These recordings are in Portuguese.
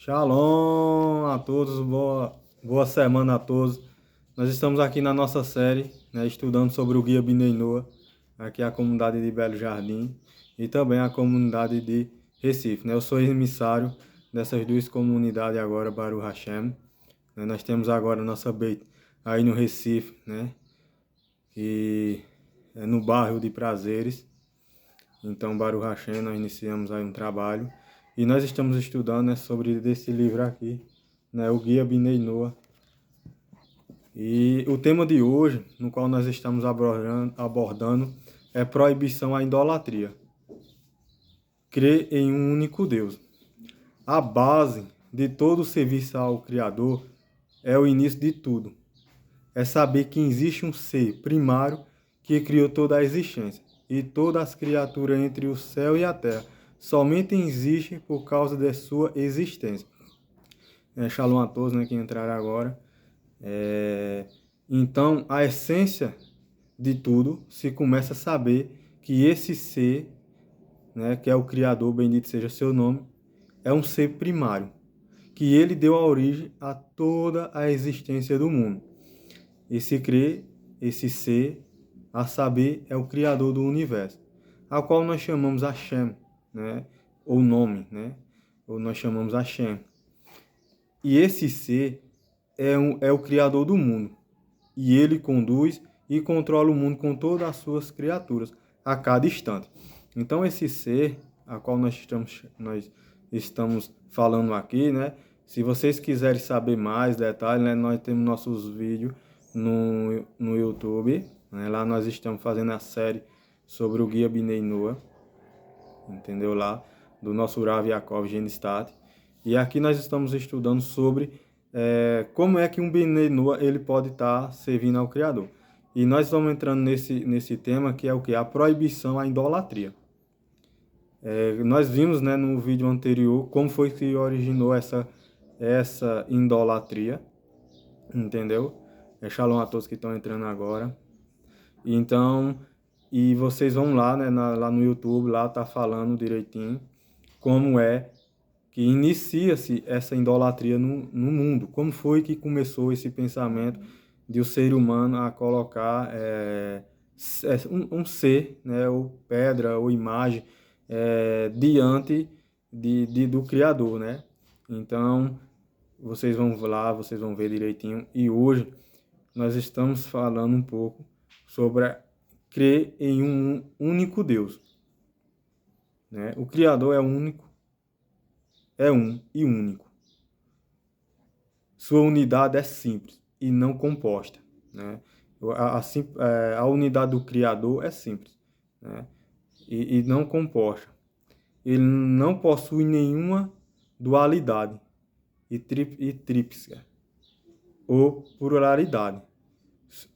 Shalom a todos, boa semana a todos. Nós estamos aqui na nossa série, né, estudando sobre o Guia Bnei Noa, aqui a comunidade de Belo Jardim e também a comunidade de Recife. Né? Eu sou emissário dessas duas comunidades agora, Baruch Hashem. Né? Nós temos agora nossa Beit aí no Recife, né? E é no bairro de Prazeres. Então, Baruch Hashem, nós iniciamos aí um trabalho. E nós estamos estudando, né, sobre desse livro aqui, né, o Guia Bnei Noa. E o tema de hoje, no qual nós estamos abordando é proibição à idolatria. Crer em um único Deus. A base de todo o serviço ao Criador é o início de tudo. É saber que existe um ser primário que criou toda a existência e todas as criaturas entre o céu e a terra somente existem por causa de sua existência. Shalom a todos, né, que entraram agora. Então, a essência de tudo se começa a saber que esse ser, né, que é o Criador, bendito seja seu nome, é um ser primário, que ele deu a origem a toda a existência do mundo. Esse ser, a saber, é o Criador do universo, ao qual nós chamamos Hashem, né? Ou nome, né? Ou nós chamamos Hashem. E esse ser é o Criador do mundo. E ele conduz e controla o mundo com todas as suas criaturas, a cada instante. Então, esse ser, a qual nós estamos falando aqui, né? Se vocês quiserem saber mais detalhes, né? Nós temos nossos vídeos no YouTube. Né? Lá nós estamos fazendo a série sobre o Guia Bnei Noa. Entendeu? Lá, do nosso Rav Yaakov Genistat. E aqui nós estamos estudando sobre como é que um Bnei Noa ele pode estar servindo ao Criador. E nós estamos entrando nesse tema que é o que? A proibição à idolatria. Nós vimos, né, no vídeo anterior como foi que originou essa idolatria. Entendeu? Shalom a todos que estão entrando agora. Então, e vocês vão lá, né, lá no YouTube, lá tá falando direitinho como é que inicia-se essa idolatria no mundo. Como foi que começou esse pensamento de o ser humano a colocar um ser, né, ou pedra, ou imagem, diante do Criador, né? Então, vocês vão lá, vocês vão ver direitinho. E hoje nós estamos falando um pouco sobre crer em um único Deus. Né? O Criador é único, é um e único. Sua unidade é simples e não composta. Né? A unidade do Criador é simples, né? e não composta. Ele não possui nenhuma dualidade e tríplice ou pluralidade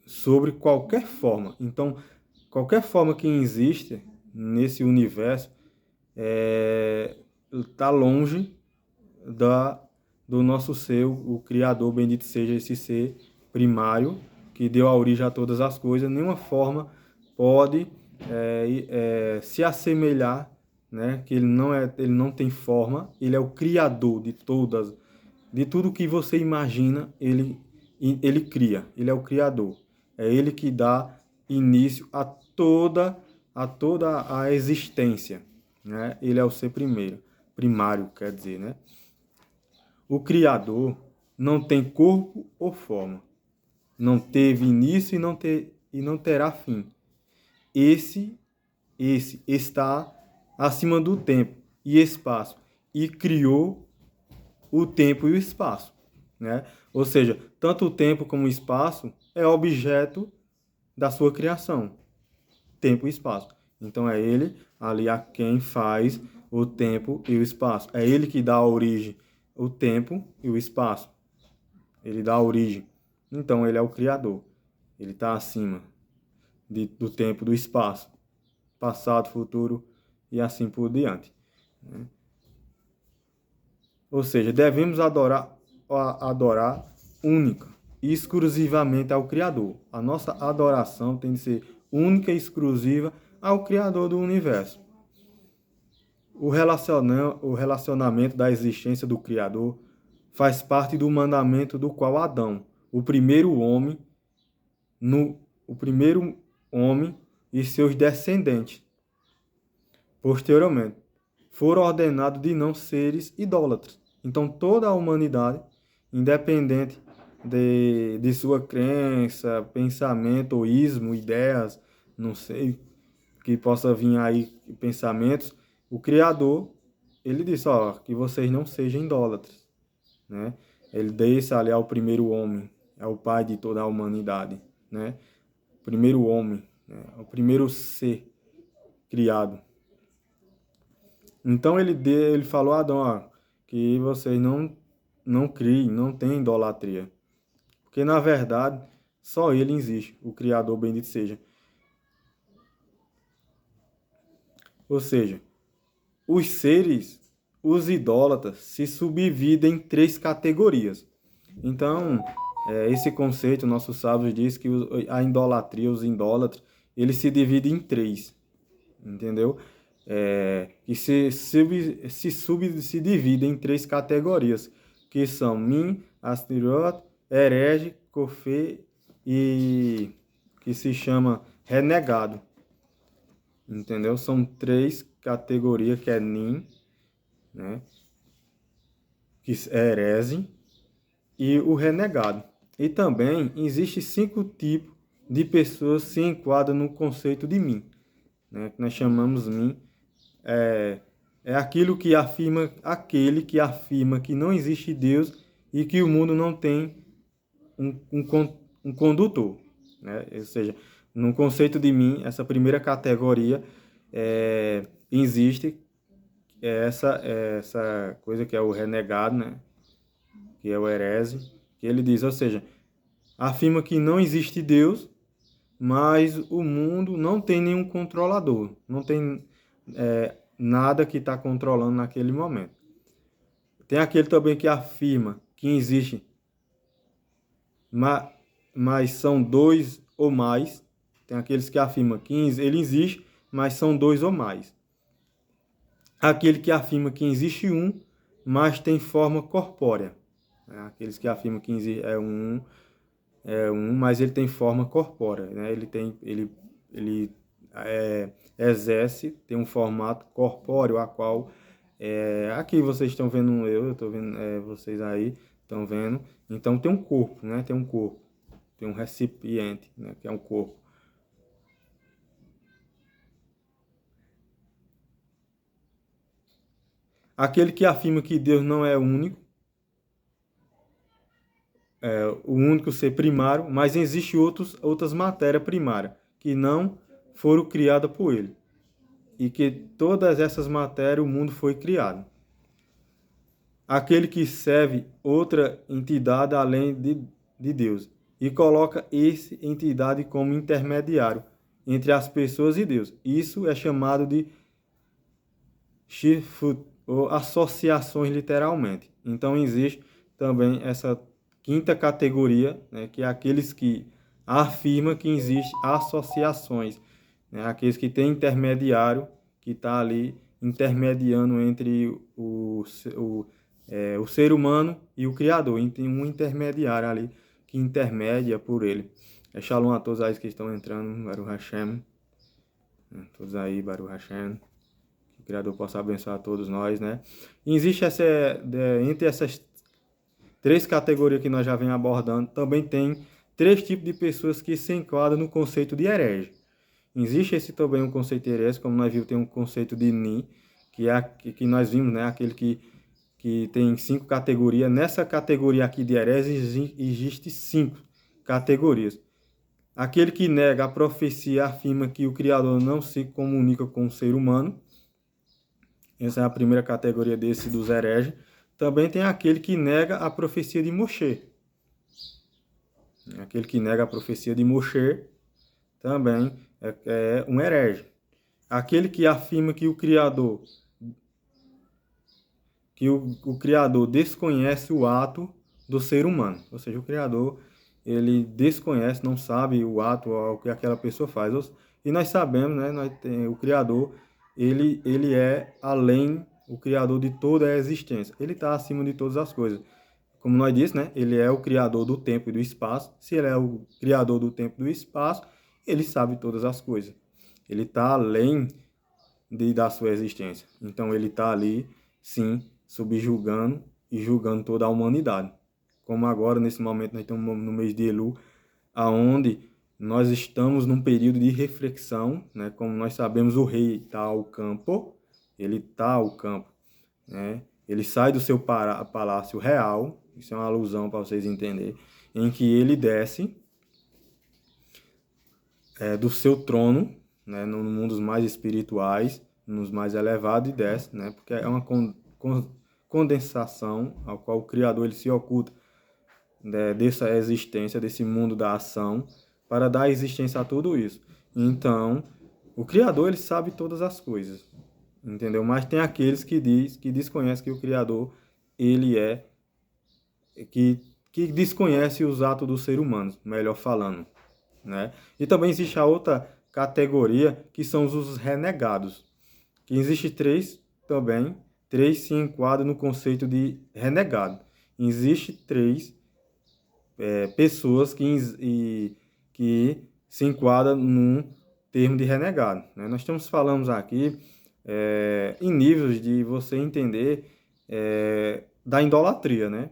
sobre qualquer forma. Então, qualquer forma que existe nesse universo está longe do nosso ser, o Criador, bendito seja esse ser primário que deu a origem a todas as coisas. Nenhuma forma pode se assemelhar, né? Que ele não tem forma, ele é o Criador de tudo que você imagina, ele cria, ele é o Criador. É ele que dá início a toda a existência, né? Ele é o ser primário, quer dizer, né? O Criador não tem corpo ou forma, não teve início e não terá fim. Esse está acima do tempo e espaço e criou o tempo e o espaço, né? Ou seja, tanto o tempo como o espaço é objeto da sua criação, tempo e espaço. Então é ele ali a quem faz o tempo e o espaço. É ele que dá a origem, o tempo e o espaço. Ele dá a origem. Então ele é o Criador. Ele está acima do tempo, do espaço, passado, futuro e assim por diante. Né? Ou seja, devemos adorar única e exclusivamente ao Criador. A nossa adoração tem de ser única e exclusiva ao Criador do universo. o relacionamento da existência do Criador faz parte do mandamento do qual Adão, o primeiro homem e seus descendentes, posteriormente, foram ordenados de não seres idólatras. Então, toda a humanidade, independente de sua crença, pensamento, ou ismo, ideias, não sei, que possa vir aí pensamentos, o Criador, ele disse, ó, que vocês não sejam idólatras, né? Ele deixa ali ao primeiro homem, é o pai de toda a humanidade, né? O primeiro homem, né? O primeiro ser criado. Então ele falou a Adão, ó, que vocês não criem, não tem idolatria. Porque na verdade, só ele existe, o Criador bendito seja. Ou seja, os seres, os idólatras, se subdividem em 3 categorias. Então, esse conceito, nossos sábios diz que a idolatria, os idólatras, eles se dividem em 3, entendeu? E se dividem em 3 categorias, que são Min, Astiroth, herege, Cofê e que se chama renegado. Entendeu? São 3 categorias que é Nin, né? Que é herege e o renegado. E também existe 5 tipos de pessoas que se enquadram no conceito de Min, né? Que nós chamamos Min. É aquele que afirma que não existe Deus e que o mundo não tem um condutor, né? Ou seja, no conceito de Min, essa primeira categoria existe essa coisa que é o renegado, né? Que é o herege, que ele diz, ou seja, afirma que não existe Deus, mas o mundo não tem nenhum controlador, não tem nada que está controlando naquele momento. Tem aquele também que afirma que existe, mas são 2 ou mais. Tem aqueles que afirmam que ele existe, mas são 2 ou mais. Aquele que afirma que existe um, mas tem forma corpórea. Aqueles que afirmam que é um, mas ele tem forma corpórea, né? Ele exerce, tem um formato corpóreo, a qual aqui vocês estão vendo eu estou vendo vocês aí estão vendo. Então tem um corpo, né? Tem um corpo, tem um recipiente, né? Que é um corpo. Aquele que afirma que Deus não é único, o único ser primário, mas existe outras matérias primárias que não foram criadas por ele. E que todas essas matérias o mundo foi criado. Aquele que serve outra entidade além de Deus e coloca essa entidade como intermediário entre as pessoas e Deus. Isso é chamado de shirfut, ou associações literalmente. Então existe também essa 5ª categoria, né, que é aqueles que afirmam que existem associações, né, aqueles que têm intermediário, que está ali intermediando entre o ser humano e o Criador. E tem um intermediário ali que intermedia por ele. Shalom a todos aí que estão entrando, Baruch Hashem. Todos aí, Baruch Hashem. Que o Criador possa abençoar a todos nós, né? E existe entre essas 3 categorias que nós já vem abordando, também tem 3 tipos de pessoas que se enquadram no conceito de herege. Existe esse também um conceito de herege, como nós vimos, tem um conceito de Nin, que nós vimos, né? Aquele que tem 5 categorias. Nessa categoria aqui de herege existe 5 categorias. Aquele que nega a profecia afirma que o Criador não se comunica com o ser humano. Essa é a primeira categoria dos hereges. Também tem aquele que nega a profecia de Moshe. Aquele que nega a profecia de Moshe também é um herege. Aquele que afirma que o Criador desconhece o ato do ser humano. Ou seja, o Criador, ele desconhece, não sabe o ato, o que aquela pessoa faz. E nós sabemos, né? O Criador, ele é além, o Criador de toda a existência. Ele está acima de todas as coisas. Como nós disse, né? Ele é o Criador do tempo e do espaço. Se ele é o Criador do tempo e do espaço, ele sabe todas as coisas. Ele está além da sua existência. Então ele está ali, sim, subjugando e julgando toda a humanidade. Como agora, nesse momento, nós estamos no mês de Elul, aonde nós estamos num período de reflexão, né? Como nós sabemos, o rei está ao campo, ele está ao campo, né? Ele sai do seu palácio real, isso é uma alusão para vocês entenderem, em que ele desce do seu trono, né, no mundo mais espirituais, nos mais elevados, e desce, né, porque é uma condensação ao qual o Criador ele se oculta, né, dessa existência, desse mundo da ação, para dar existência a tudo isso. Então, o Criador ele sabe todas as coisas, entendeu? Mas tem aqueles que desconhecem que o Criador ele é que desconhece os atos do ser humano, melhor falando, né? E também existe a outra categoria, que são os renegados. Que existe três se enquadram no conceito de renegado. Existe três pessoas que se enquadram num termo de renegado, né? Nós estamos falando aqui em níveis de você entender da idolatria, né?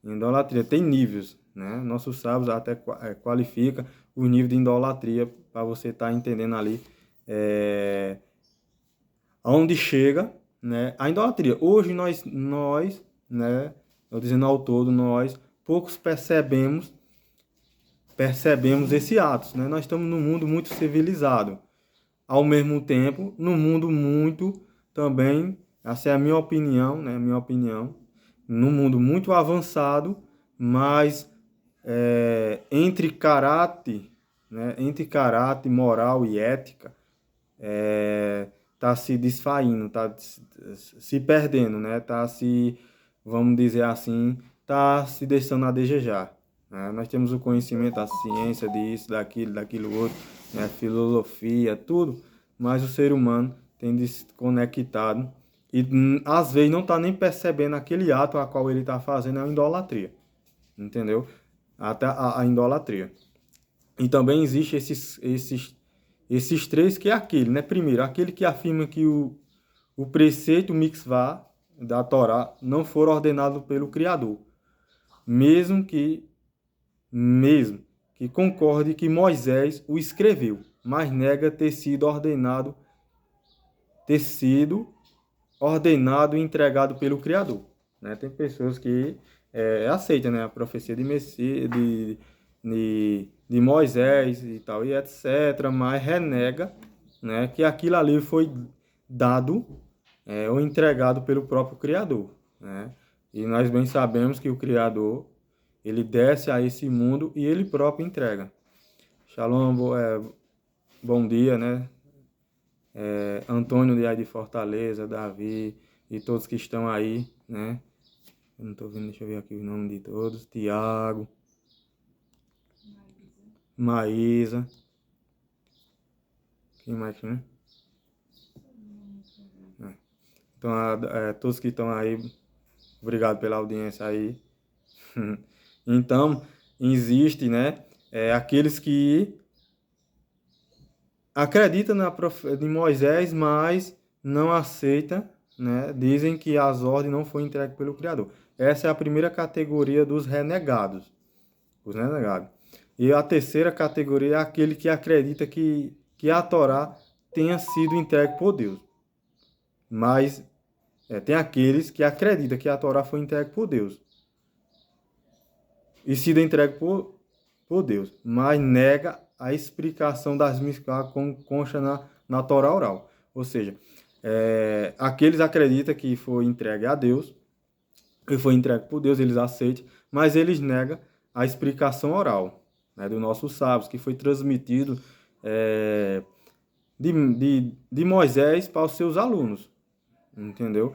Idolatria tem níveis, né? Nossos sábios até qualifica o nível de idolatria para você estar entendendo ali aonde chega, né, a idolatria. Hoje nós, né, eu dizendo ao todo, nós poucos percebemos esse ato, né? Nós estamos num mundo muito civilizado, ao mesmo tempo, num mundo muito também, essa é a minha opinião, né, num mundo muito avançado, mas entre caráter, né, moral e ética, tá se desfaindo, tá se perdendo, né? Tá se, vamos dizer assim, tá se deixando a desejar, né? Nós temos o conhecimento, a ciência disso, daquilo outro, né? Filosofia, tudo, mas o ser humano tem desconectado e às vezes não tá nem percebendo aquele ato a qual ele tá fazendo é uma idolatria, entendeu? Até a idolatria. E também existe esses três, que é aquele, né? Primeiro, aquele que afirma que o preceito mitzvah da Torá não for ordenado pelo Criador. Mesmo que concorde que Moisés o escreveu, mas nega ter sido ordenado e entregado pelo Criador, né? Tem pessoas que aceitam, né, a profecia de Messias, de Moisés e tal, e etc., mas renega, né, que aquilo ali foi dado ou entregado pelo próprio Criador, né? E nós bem sabemos que o Criador, ele desce a esse mundo e ele próprio entrega. Shalom, bom dia, né? Antônio de Fortaleza, Davi e todos que estão aí, né? Eu não estou vendo, deixa eu ver aqui o nome de todos. Tiago, Maísa. Quem mais, né? Então, todos que estão aí, obrigado pela audiência aí. Então, existe, né? Aqueles que acreditam de Moisés, mas não aceitam, né? Dizem que as ordens não foram entregues pelo Criador. Essa é a primeira categoria dos renegados. Os renegados. E a terceira categoria é aquele que acredita que a Torá tenha sido entregue por Deus. Mas tem aqueles que acreditam que a Torá foi entregue por Deus. E sido entregue por Deus. Mas nega a explicação das mitzvot como consta na Torá oral. Ou seja, aqueles acreditam que foi entregue a Deus, que foi entregue por Deus, eles aceitam, mas eles negam a explicação oral, né, do nossos sábios, que foi transmitido de Moisés para os seus alunos, entendeu?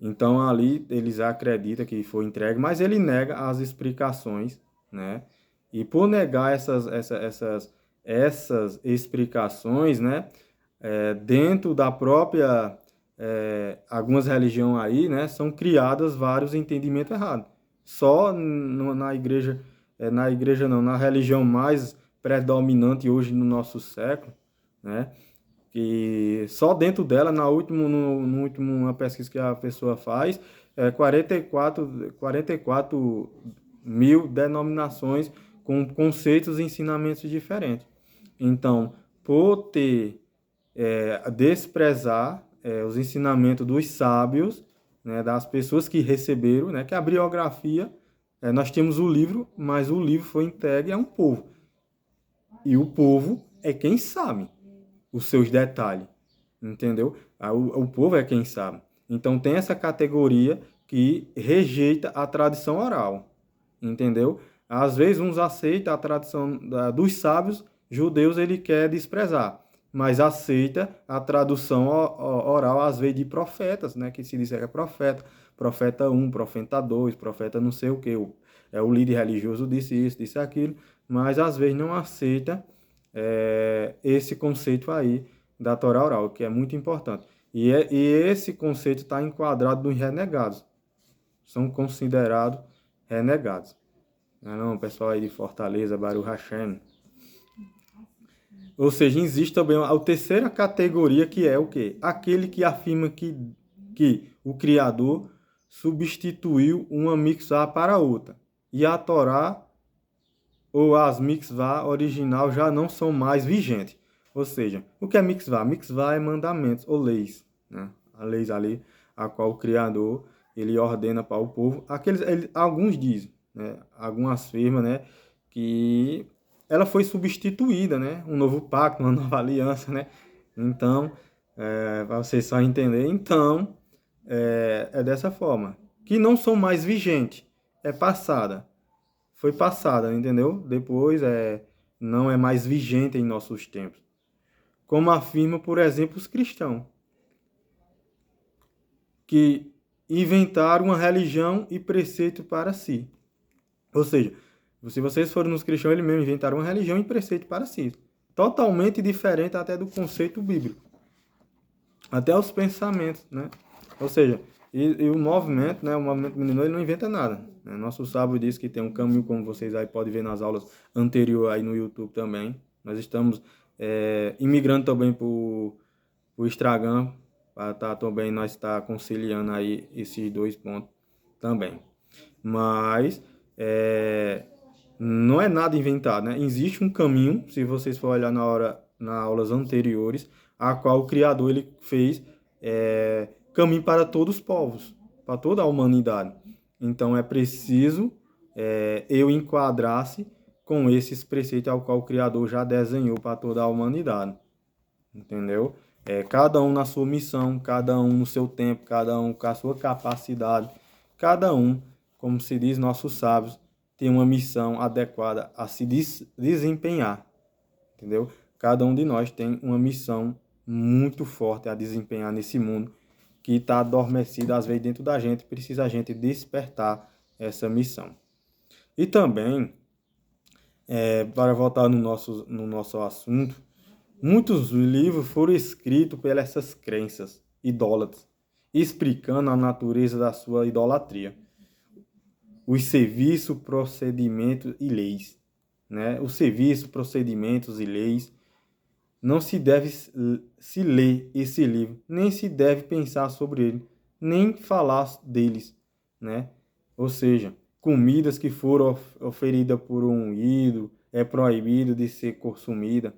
Então ali eles acreditam que foi entregue, mas ele nega as explicações, né? E por negar essas explicações, né, dentro da própria, algumas religiões aí, né, são criadas vários entendimentos errados. Só na igreja, na igreja não, na religião mais predominante hoje no nosso século, né, que só dentro dela, no último uma pesquisa que a pessoa faz, 44 mil denominações com conceitos e ensinamentos diferentes. Então, por ter desprezar os ensinamentos dos sábios, né, das pessoas que receberam, né, que a biografia, nós temos o livro, mas o livro foi entregue a um povo. E o povo é quem sabe os seus detalhes, entendeu? O povo é quem sabe. Então tem essa categoria que rejeita a tradição oral, entendeu? Às vezes uns aceitam a tradição dos sábios, judeus ele quer desprezar, mas aceita a tradução oral, às vezes de profetas, né? Que se diz que é profeta, profeta 1, profeta 2, profeta não sei o que, o líder religioso disse isso, disse aquilo, mas às vezes não aceita esse conceito aí da Torá oral, que é muito importante. E esse conceito está enquadrado nos renegados. São considerados renegados. Não, pessoal aí de Fortaleza, Baruch Hashem. Ou seja, existe também a terceira categoria, que é o quê? Aquele que afirma que o Criador substituiu uma mitzvah para outra. E a Torá ou as mitzvah original já não são mais vigentes. Ou seja, o que é mitzvah? Mitzvah é mandamentos ou leis, né? A leis ali, a qual o Criador ele ordena para o povo. Alguns dizem, né? Algumas afirmam, né, que ela foi substituída, né? Um novo pacto, uma nova aliança, né? Então, para vocês só entenderem, então, é dessa forma. Que não são mais vigentes, é passada. Foi passada, entendeu? Depois não é mais vigente em nossos tempos. Como afirma, por exemplo, os cristãos, que inventaram uma religião e preceito para si. Ou seja, se vocês forem nos cristãos, eles mesmos inventaram uma religião e preceito para si. Totalmente diferente até do conceito bíblico. Até os pensamentos, né? Ou seja, e o movimento, né? O movimento menino, ele não inventa nada. Né? Nosso sábio diz que tem um caminho, como vocês aí podem ver nas aulas anteriores aí no YouTube também. Nós estamos imigrando também para o Instagram, para também nós estar conciliando aí esses dois pontos também. Mas não é nada inventado, né? Existe um caminho, se vocês for olhar nas aulas anteriores, a qual o Criador ele fez caminho para todos os povos, para toda a humanidade. Então é preciso eu enquadrar-se com esses preceitos ao qual o Criador já desenhou para toda a humanidade. Entendeu? Cada um na sua missão, cada um no seu tempo, cada um com a sua capacidade, cada um, como se diz, nossos sábios, tem uma missão adequada a se desempenhar. Entendeu? Cada um de nós tem uma missão muito forte a desempenhar nesse mundo que está adormecido às vezes dentro da gente, precisa a gente despertar essa missão. E também, para voltar no nosso assunto, muitos livros foram escritos pelas essas crenças idólatras, explicando a natureza da sua idolatria, os serviços, procedimentos e leis. Né? Os serviços, procedimentos e leis. Não se deve se ler esse livro, nem se deve pensar sobre ele, nem falar deles, né? Ou seja, comidas que foram oferidas por um ídolo, é proibido de ser consumida,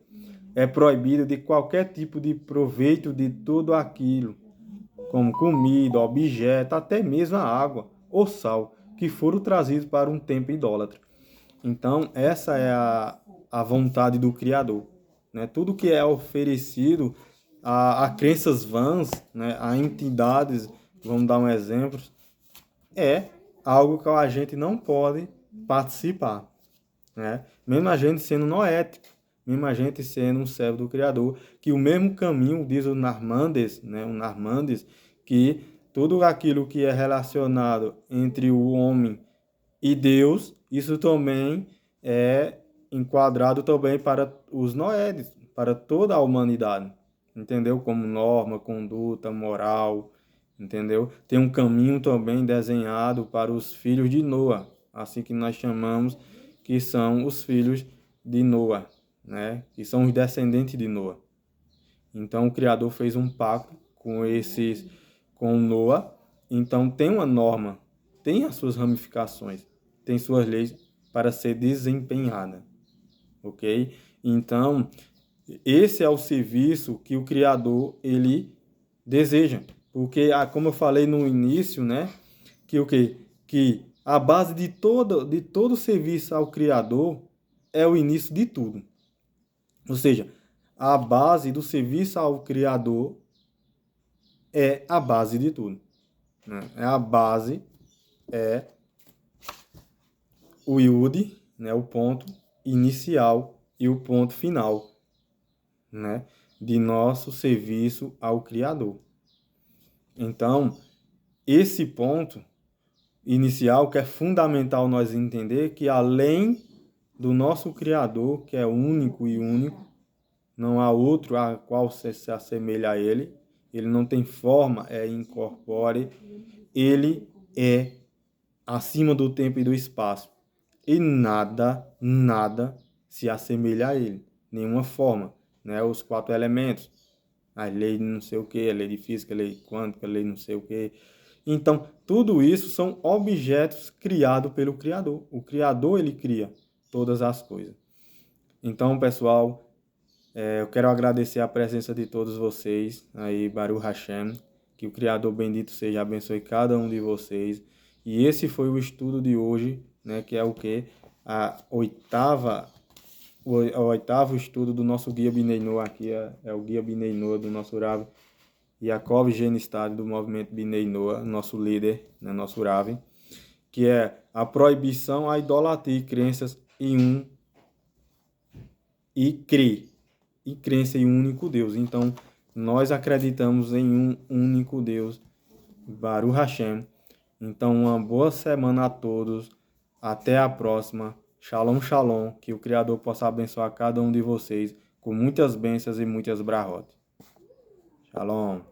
é proibido de qualquer tipo de proveito de tudo aquilo, como comida, objeto, até mesmo a água ou sal, que foram trazidos para um templo idólatra. Então, essa é a vontade do Criador. Né? Tudo que é oferecido a crenças vãs, né? A entidades, vamos dar um exemplo, é algo que a gente não pode participar. Né? Mesmo a gente sendo noético, mesmo a gente sendo um servo do Criador, que o mesmo caminho, diz o Narmandes, né? O Narmandes, que tudo aquilo que é relacionado entre o homem e Deus, isso também é enquadrado também para os noedes, para toda a humanidade. entendeu? Como norma, conduta, moral, entendeu? Tem um caminho também desenhado para os filhos de Noa, assim que nós chamamos, que são os filhos de Noa, né? Que são os descendentes de Noa. Então o Criador fez um pacto com Noa. Então tem uma norma, tem as suas ramificações, tem suas leis para ser desempenhada, ok? Então esse é o serviço que o Criador ele deseja, porque como eu falei no início, né, que o quê? Que a base de todo serviço ao Criador é o início de tudo. Ou seja, a base do serviço ao Criador é a base de tudo, né? A base é o Yud, né, o ponto inicial e o ponto final, né, de nosso serviço ao Criador. Então, esse ponto inicial que é fundamental nós entender que além do nosso Criador, que é único e único, não há outro a qual se assemelha a ele, ele não tem forma, é incorpore, ele é acima do tempo e do espaço. E nada se assemelha a ele, nenhuma forma, né? Os 4 elementos, a lei de não sei o que, a lei de física, a lei quântica, a lei não sei o que. Então, tudo isso são objetos criados pelo Criador. O Criador, ele cria todas as coisas. Então, pessoal, eu quero agradecer a presença de todos vocês aí, Baruch Hashem, que o Criador bendito seja, abençoe cada um de vocês. E esse foi o estudo de hoje, né, que é o que? O oitavo estudo do nosso Guia Bnei Noah, aqui é o Guia Bnei Noah do nosso Rav Yaakov Genistad, do movimento Bnei Noah, nosso líder, né, nosso Rav, que é a proibição à idolatria e crenças em um e crença em um único Deus. Então, nós acreditamos em um único Deus, Baruch Hashem. Então, uma boa semana a todos. Até a próxima. Shalom, shalom. Que o Criador possa abençoar cada um de vocês com muitas bênçãos e muitas brahot. Shalom.